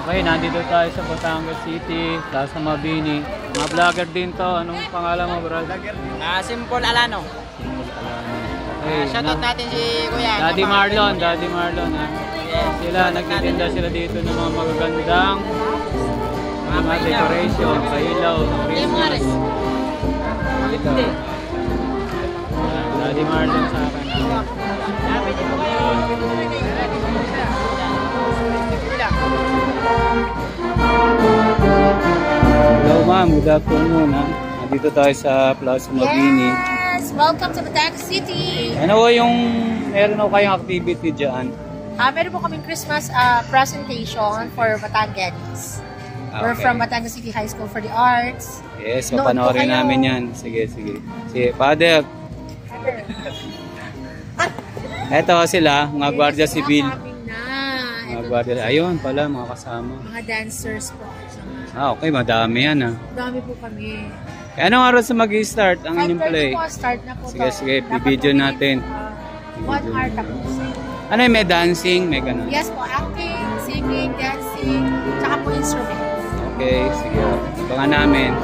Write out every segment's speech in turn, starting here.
Okay, nandito tayo sa Batangas City, Plaza Mabini. Mga vlogger din to. Anong pangalan mo, bro? Simple Alano. Simple Alano. Okay, Shoutout natin si Kuya. Daddy Marlon. Yes. Sila, nagtitinda sila dito ng mga magagandang mga decoration, sa ilaw, Christmas. Ito. Daddy Marlon sa akin. Hello ma'am, good afternoon ha. Nandito tayo sa Plaza Mabini. Yes! Welcome to Batangas City! Ano po yung meron o kayong activity dyan? Meron po kaming Christmas presentation for Batangans. We're from Batangas City High School for the Arts. Yes, papanoorin namin yan. Sige. Sige, Father. Eto sila, mga Guardia Civil. Mga Guardia, ayun pala, mga kasama. Mga dancers po. Okay, madami yan ha. Madami po kami. Anong oras mag-i-start ang inyong play? Start na po. Sige, video natin. 1 hour tapos. Ano yung may dancing? May ganun? Yes po, acting, singing, dancing, tsaka po instruments. Okay, sige. Abangan namin.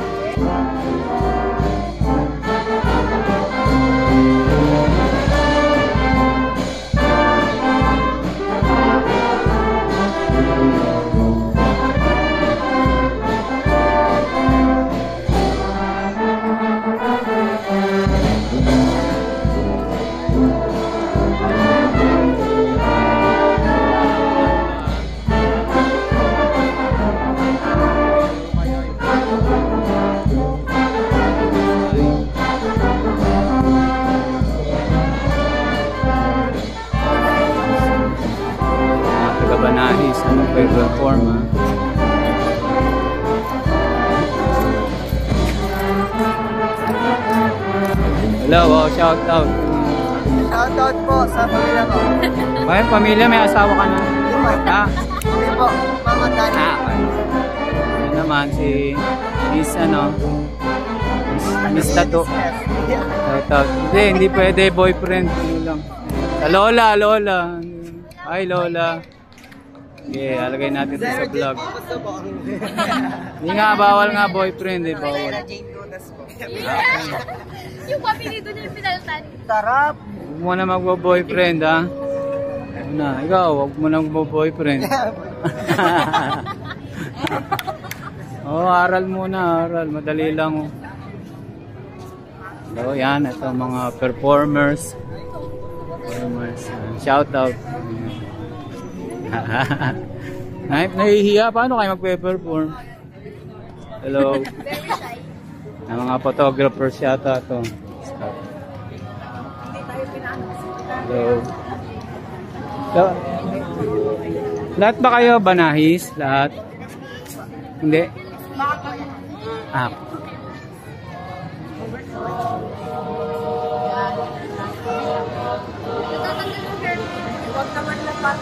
Banahis na magpe-perform ha. Hello, shout out. Shout out po sa pamilya ko. Bakit pamilya? May asawa ka na? Hindi po, Mama Dani. Yan naman si Miss Miss Tato. Shout out. Hindi pwede boyfriend. Lola. Hi Lola. Okay, alagay natin ito sa vlog. Hindi nga, bawal nga boyfriend bawal. Yung papilito niya yung pinaltan. Sarap! Huwag mo na magbo-boyfriend ha. Ikaw, huwag mo na magbo-boyfriend. Aral muna, madali lang. So, yan, ito mga performers. Shout out. Nahihiya, paano kayo magpe-perform? Hello. Very shy. Ang mga photographers yata ito. Hello. So, lahat ba kayo banahis? Lahat? Hindi? Huwag naman lapat.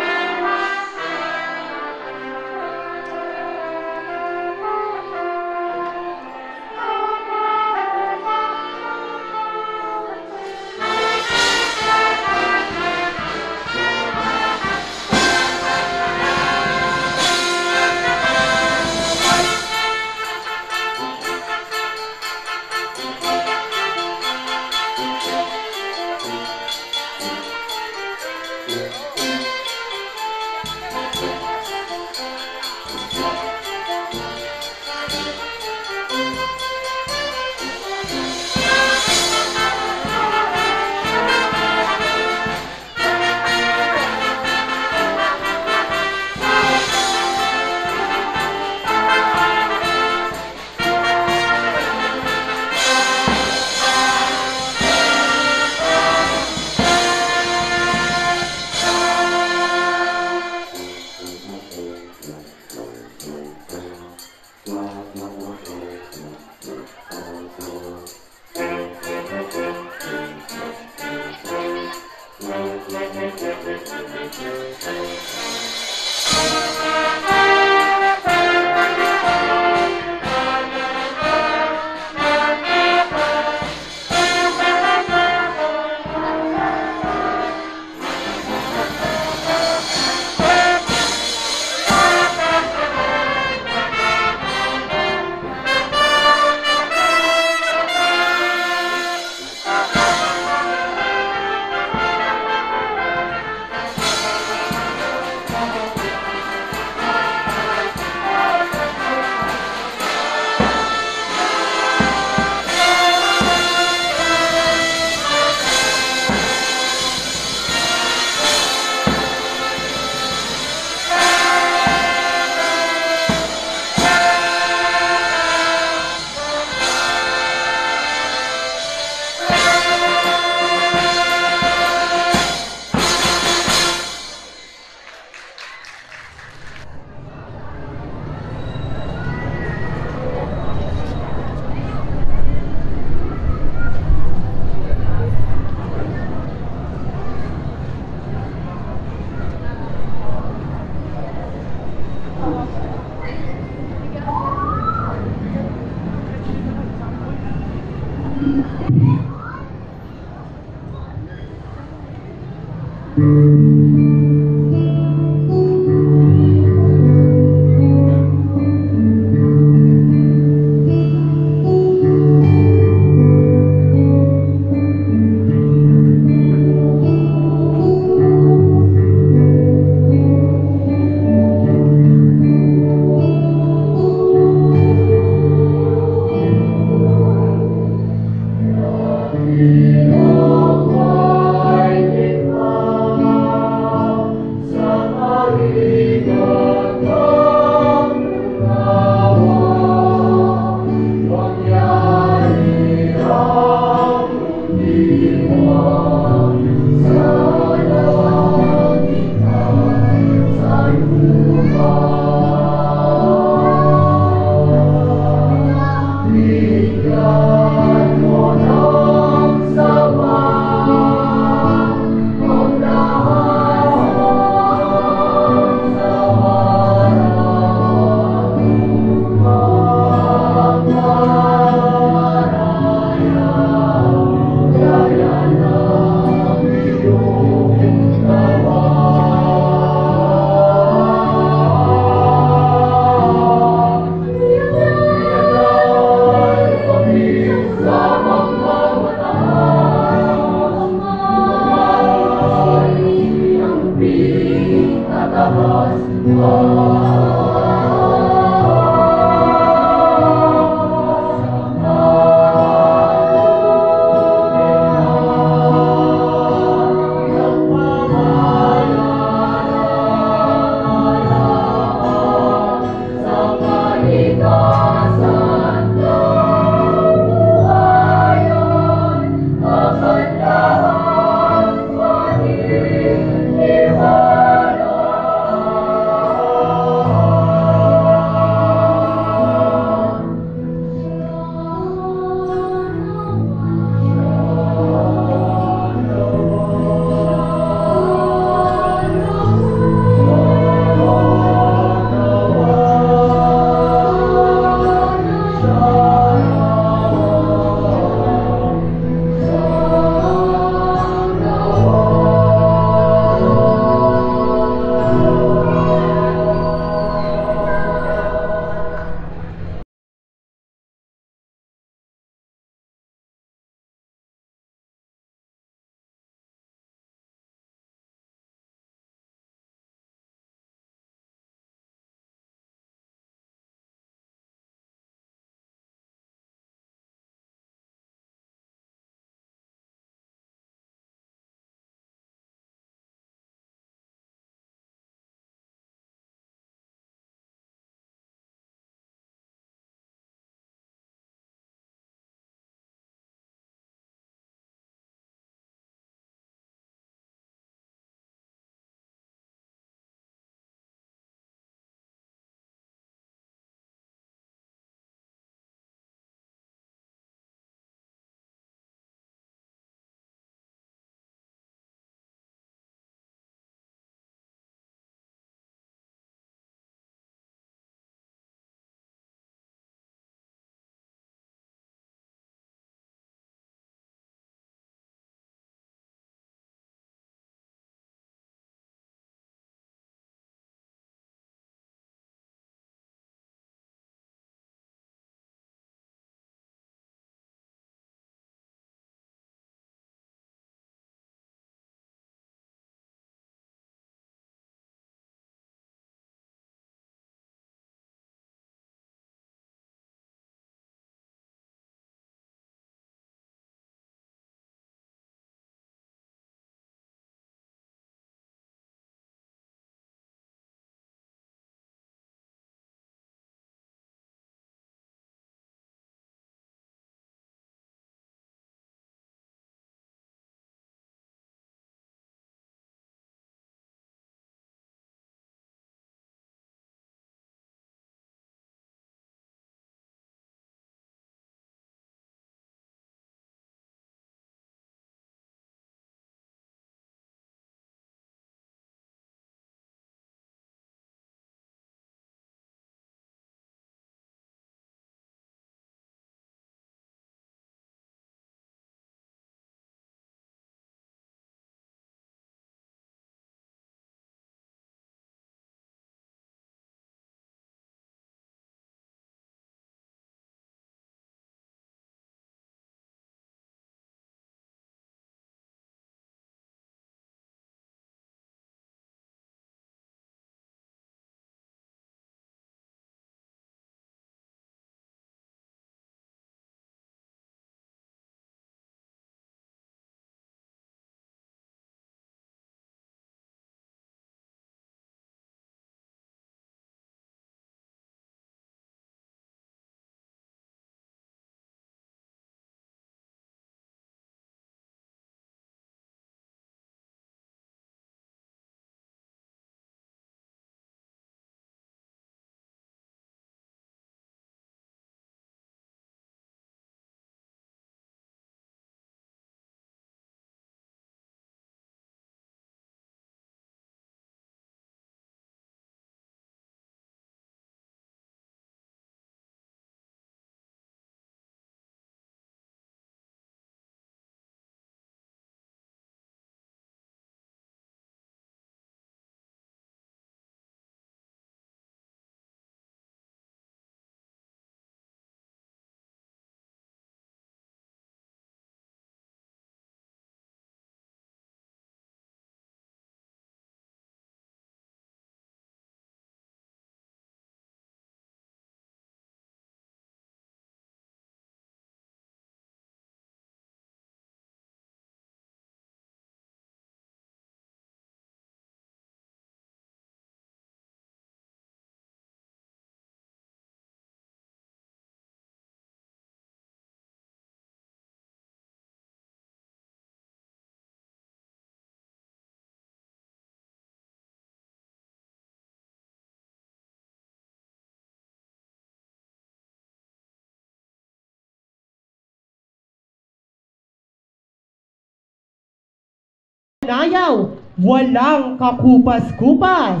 Nayaw, walang kakupas-kupas.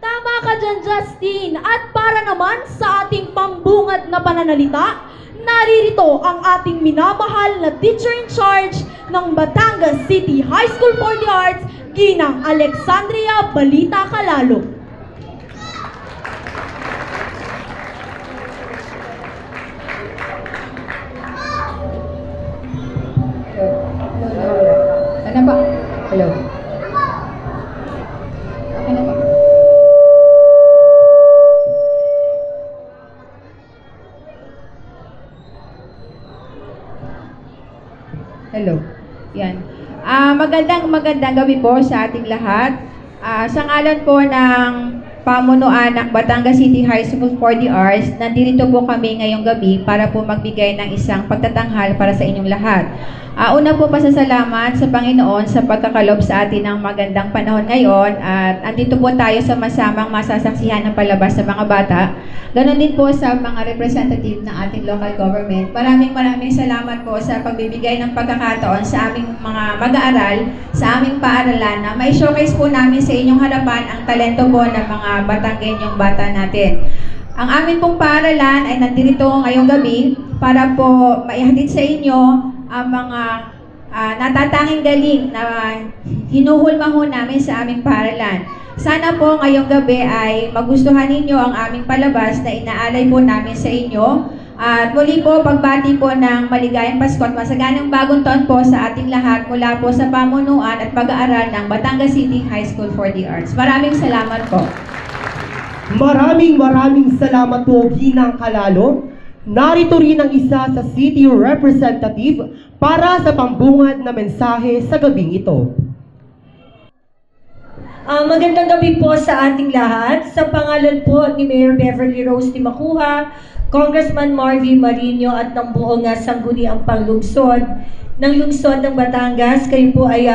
Tama ka dyan, Justin. At para naman sa ating pambungad na pananalita, naririto ang ating minamahal na teacher in charge ng Batangas City High School for the Arts, Ginang Alexandria Balita Calalo. Ano ba? Hello. Ano ba? Hello. Yan. Magandang gabi po sa ating lahat. Sa ngalan po ng pamunuan ng Batangas City High School for the Arts, nandito po kami ngayong gabi para po magbigay ng isang pagtatanghal para sa inyong lahat. Una po pasasalamat sa Panginoon sa pagkakalob sa atin ng magandang panahon ngayon at andito po tayo sa masamang masasaksihan ng palabas sa mga bata. Ganon din po sa mga representative ng ating local government. Maraming salamat po sa pagbibigay ng pagkakataon sa aming mga mag-aaral, sa aming paaralan na may showcase po namin sa inyong harapan ang talento po ng mga Batanggenyong bata natin. Ang amin pong paaralan ay nandito ngayong gabi para po maihatid sa inyo ang mga natatanging galing na hinuhulma ho namin sa aming paaralan. Sana po ngayong gabi ay magustuhan ninyo ang aming palabas na inaalay po namin sa inyo. At muli po, pagbati po ng maligayang Pasko at masaganang bagong taon po sa ating lahat mula po sa pamunuan at pag-aaral ng Batangas City High School for the Arts. Maraming salamat po. Maraming salamat po, Ginang Calalo. Narito rin ang isa sa city representative para sa pambungad na mensahe sa gabing ito. Magandang gabi po sa ating lahat. Sa pangalan po ni Mayor Beverly Rose Timacuha, Congressman Marvy Marino at ng buong sangguniang panglungsod ng lungsod ng Batangas, kayo po ay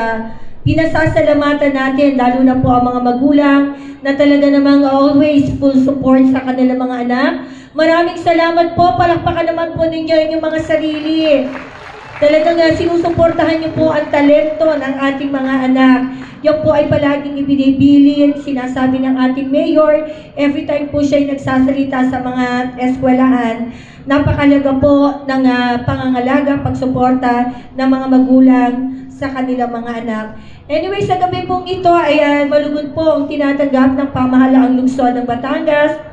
pinasasalamatan natin, lalo na po ang mga magulang na talaga namang always full support sa kanilang mga anak. Maraming salamat po, palakpakan naman po ninyo yung mga sarili. Talagang sinusuportahan niyo po ang talento ng ating mga anak. Yan po ay palaging ibinibilin, sinasabi ng ating mayor, every time po siya ay nagsasalita sa mga eskwelahan. Napakalaga po ng pangangalaga, pagsuporta ng mga magulang sa kanilang mga anak. Anyway, sa gabi pong ito ay malugod po ang tinatanggap ng pamahalaang lungsod ng Batangas.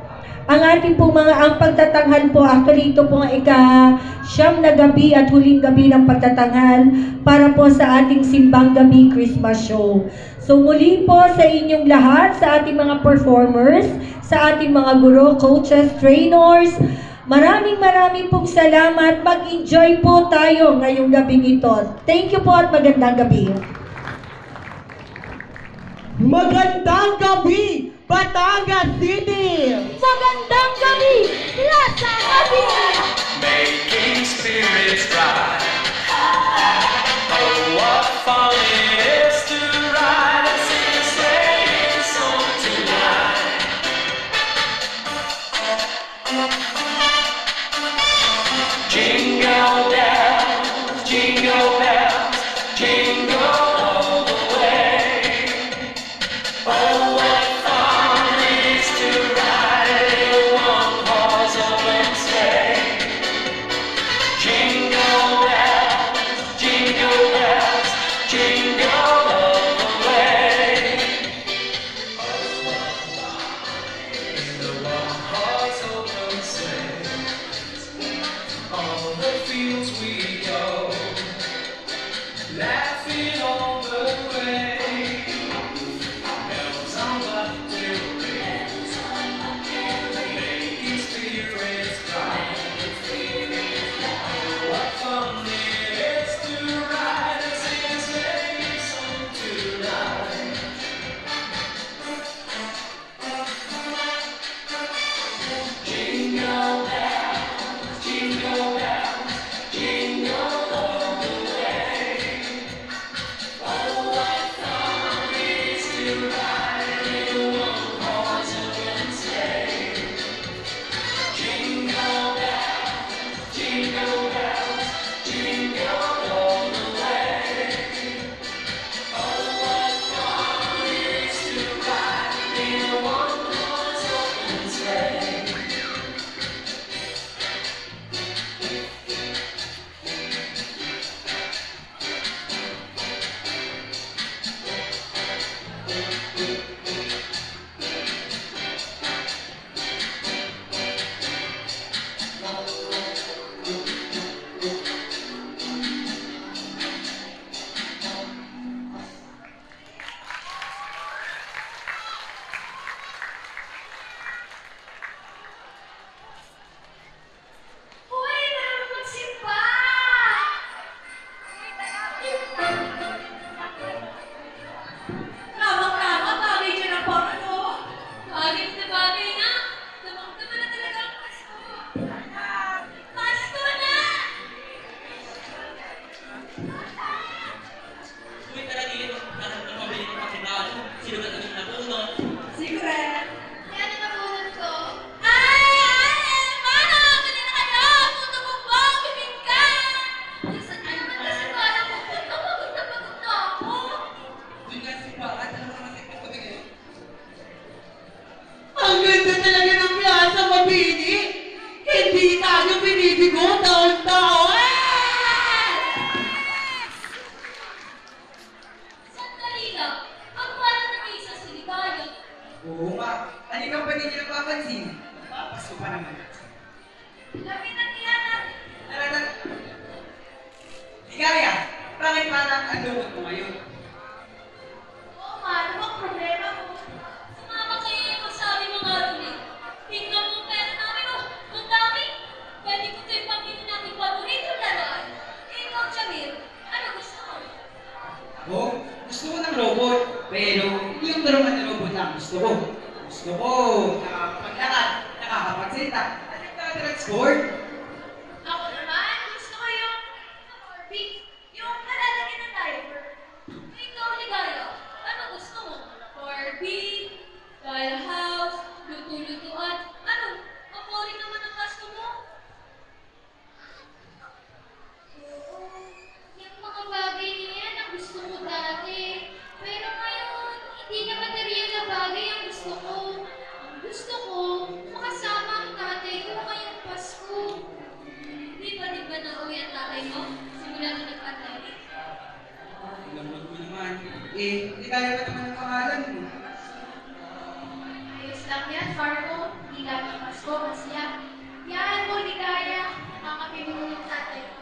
Ang ating pong ang pagtatanghal po, actually ito po ang ika-siyam na gabi at huling gabi ng pagtatanghal para po sa ating Simbang Gabi Christmas Show. So muli po sa inyong lahat, sa ating mga performers, sa ating mga guro, coaches, trainers, maraming pong salamat. Mag-enjoy po tayo ngayong gabing ito. Thank you po at magandang gabi. Magandang gabi, Batangas City! Magandang gabi, Plaza Cavite! Making spirits rise. Oh, what fun it is to ride and sing a sleighing song tonight. Jingle bells, jingle bells, jingle all the way. Oh, what fun it is to ride in a one-horse open sleigh. Jingle bells, jingle bells, jingle all the way. Oh, what fun in the one-horse open sleigh. tayo binibigo, taon-taon! Sandali lang. Ang wala na kayo sa siligaya. Oo nga. Halika pa ninyo napapansin. Papasko pa naman. Labi na kaya natin. Tara. Ligaya, bakit parang ang lungkot mo ngayon? Oo nga, ano bang problema mo? Sumama kayo yung magsabi mga rulit. Tingnan mo ang pera namin, oh. Ang dami. Pwede ko ito yung pamilya natin paborito laruan. Ikaw, Jamil, ano gusto mo? Ako, gusto ko ng robot. Pero hindi yung daruman na robot lang gusto ko. Gusto ko, nakakapaglakad, nakakapagsalita, at nagtatransport. Ako naman, gusto ko yung Barbie, yung nalalagyan ng diaper. Ikaw, Ligaya, ano gusto mo? Barbie, dollhouse, luto-lutuan, ano? Ang boring naman ang gusto mo? Oo, yung mga bagay na yan ang gusto mo dati. Pero ngayon, hindi na material na bagay ang gusto ko. Ang gusto ko, makasama ang tatay ko ngayong Pasko. Di ba nauwi ang tatay mo? Simula na nagpatay. Lamang mo naman. Ligaya pa naman ang pangalan mo. Ayos lang yan, Fargo. Hindi lang Pasko, masaya. Yan mo, Ligaya. Nakakapili mo yung tatay mo.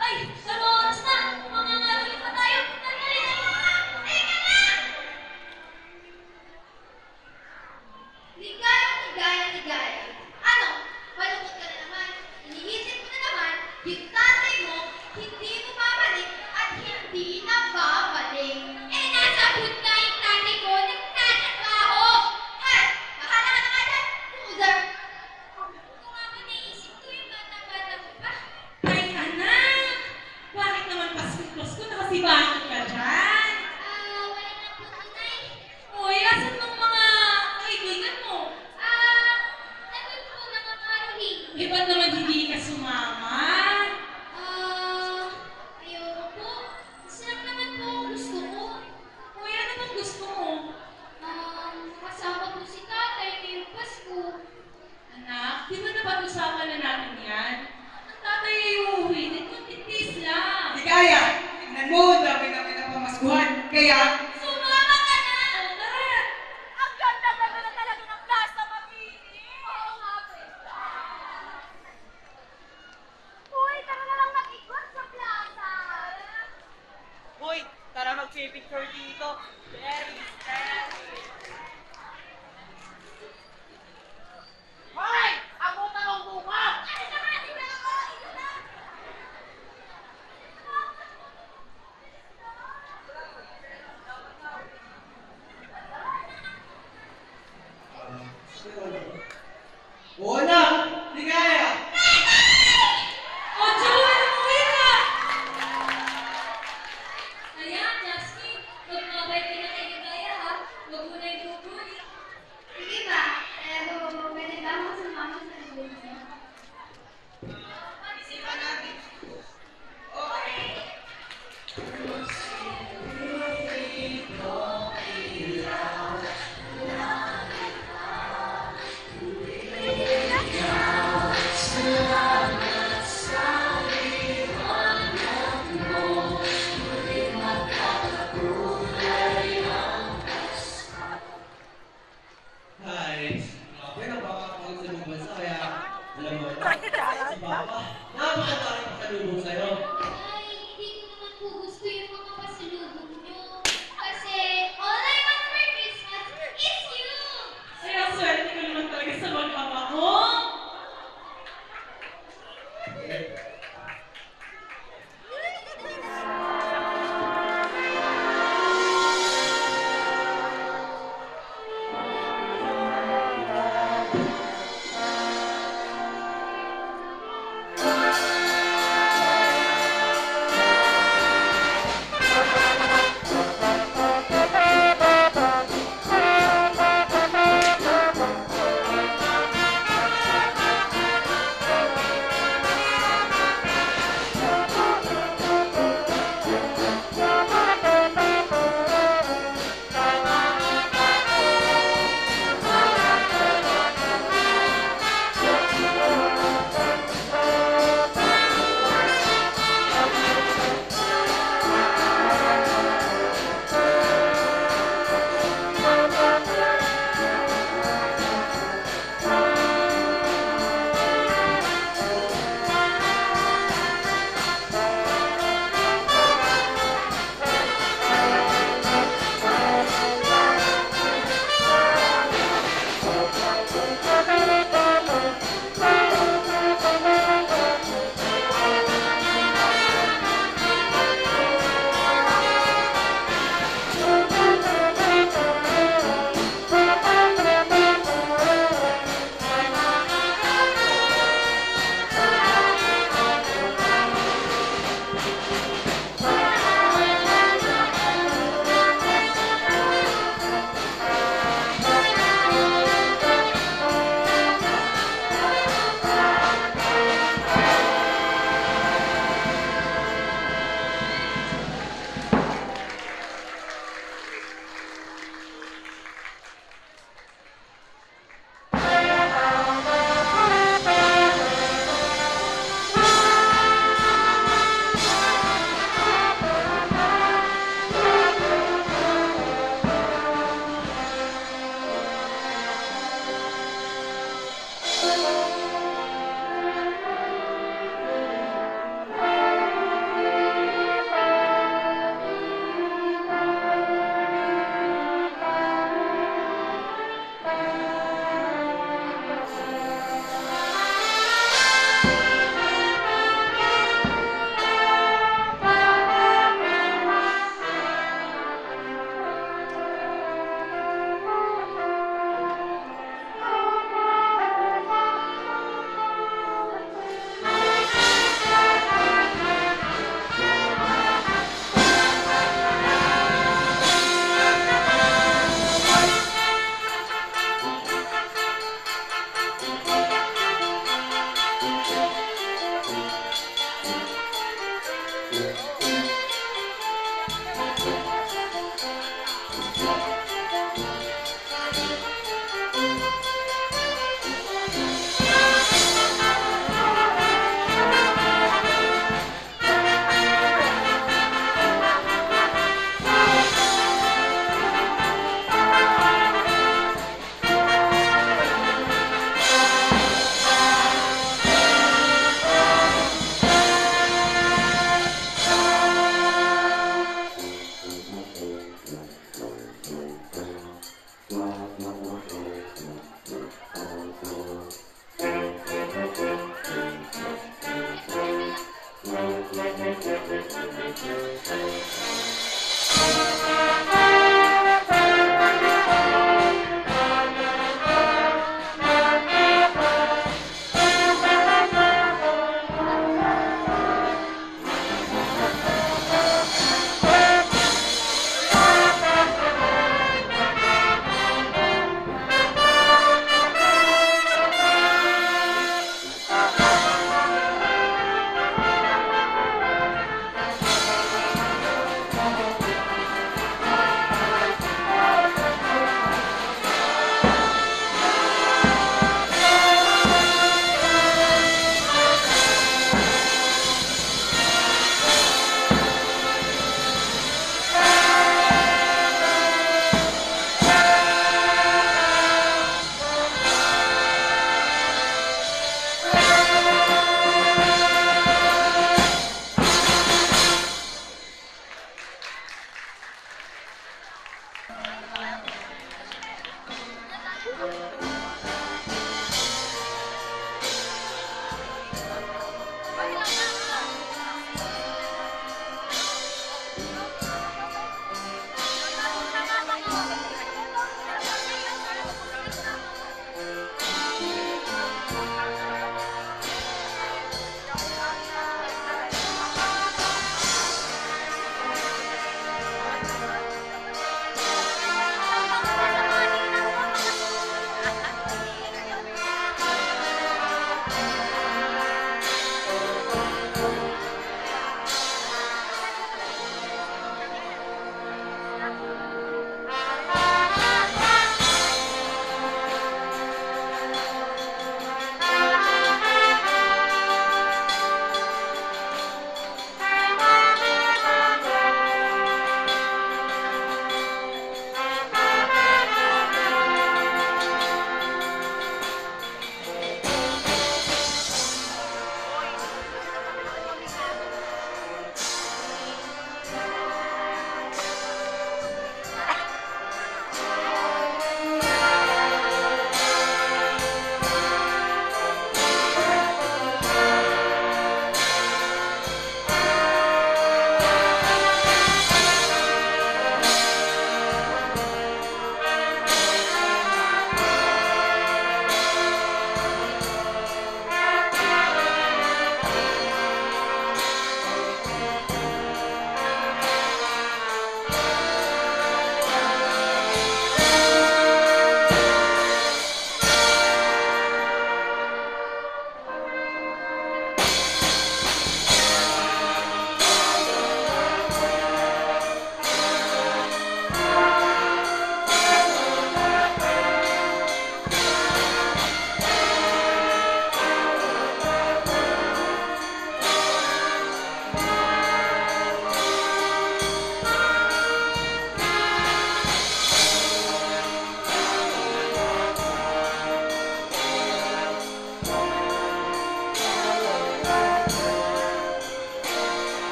Ay! Ano oras na? Mangangaroling pa tayo! Dali! Teka lang! Ligaya. Ano? Malungkot ka na naman. Iniisip mo na naman, yung tatay mo, hindi mo babalik at hindi na babalik. Eh, nasa good na yung tatay ko, nagtatrabaho! Hay! Bahala ka na nga dyan, loser! Kung ako naisip ko yung bata-bata ko pa. Ay, anak! Bakit naman Pasko-Pasko nakasibangot ka dyan? Wala na po tunay. Uy, asan ng mga kaibigan mo? Nandun po nangangaroling. Eh, ba't naman hindi ka sumama? Ayoko po. Kasi lang naman po ang gusto ko. Uy, ano bang gusto mo? Kasama po si tatay ngayong Pasko. Anak, di ba napag-usapan na natin yan? Ang tatay ay uuwi, dito titis lang. Ligaya, tignan mo, dami namin ang pamaskuhan. Kaya, Sumama ka na! Tara! Ang ganda-ganda na talaga ng plaza, mabini! Oo nga po. Uy, tara na lang mag-ikot sa plaza! Uy, tara mag-picture dito. Very stylish. Hoy! Ako tanong buka! Ano naman? Tingnan ako! Ito na! Oo na! Ligaya! O, Joel, umuwi ka! Ayan, Justin, magmabay ka na kay Ligaya, ha? Huwag mo na ibubuli. Sige ba? Pero pwede ba ako sumama sa loob niyo? Isipan natin. Okay. Hi. Okay, napakapagod sa ibang bansa kaya alam mo, si Papa, napakadami pasalubong sa'yo. Ay, hindi ko naman po gusto yung mga pasalubong niyo. Kasi all I want for Christmas is you! Ay, ang swerte ko naman talaga sa mag-ama ko.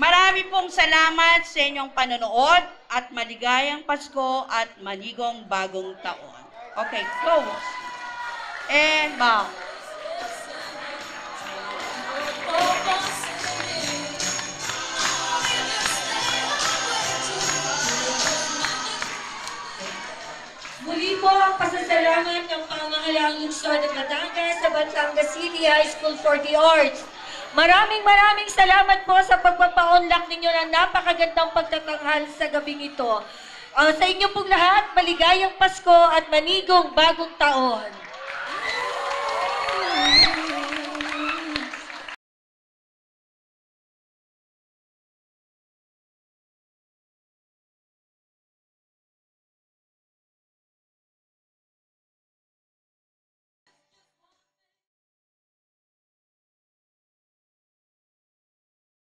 Marami pong salamat sa inyong panonood at maligayang Pasko at maligong bagong taon. Okay, close. And bow. Muli po ang pasasalamat ng pamahalaan ang lungsod ng Batangas sa Batangas City High School for the Arts. Maraming salamat po sa pagpapaunlak ninyo ng napakagandang pagtatanghal sa gabing ito. Sa inyo pong lahat, maligayang Pasko at manigong bagong taon.